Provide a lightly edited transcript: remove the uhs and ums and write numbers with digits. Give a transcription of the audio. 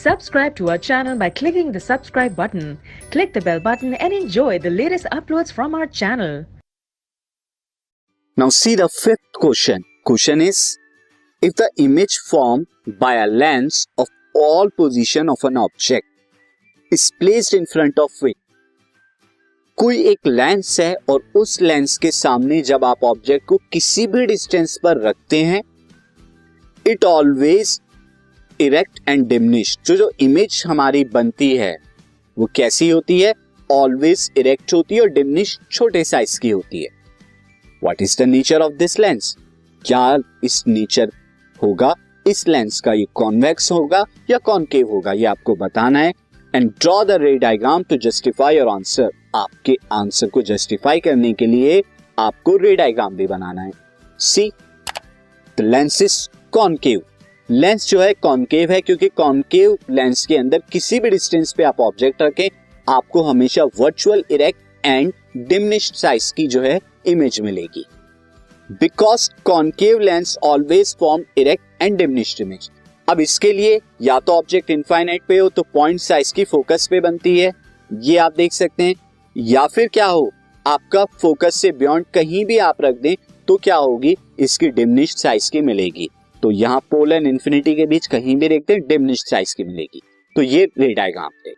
Subscribe to our channel by clicking the subscribe button. Click the bell button and enjoy the latest uploads from our channel. Now see the fifth question. Question is, if the image formed by a lens of all position of an object is placed in front of it. कोई एक lens है और उस lens के सामने जब आप object को किसी भी डिस्टेंस पर रखते हैं, it always erect and diminish. जो इमेज हमारी बनती है वो कैसी होती है? ऑलवेज इरेक्ट होती है और डिमिनिश छोटे साइज की होती है. What is the nature of this lens? क्या इस नेचर होगा इस लेंस का? ये कॉन्वेक्स होगा या कॉनकेव होगा, ये आपको बताना है. And draw the ray diagram to justify your answer. आपके आंसर को जस्टिफाई करने के लिए आपको रे डायग्राम भी बनाना है. See the lens is concave. Lens जो है कॉनकेव है क्योंकि कॉनकेव लेंस के अंदर किसी भी डिस्टेंस पे आप ऑब्जेक्ट रखें, आपको हमेशा virtual erect and diminished size की जो है इमेज मिलेगी. Because concave lens always form erect and diminished image. अब इसके लिए या तो ऑब्जेक्ट इनफाइनाइट पे हो तो पॉइंट साइज की फोकस पे बनती है, ये आप देख सकते हैं, या फिर क्या हो आपका फोकस से बियॉन्ड कहीं भी आप रख दें तो क्या होगी, इसकी डिमिनिश्ड साइज की मिलेगी. तो यहाँ पोल एंड इन्फिनिटी के बीच कहीं भी रखते हैं डिमिनिश्ड साइज की मिलेगी. तो ये रे डायग्राम थे.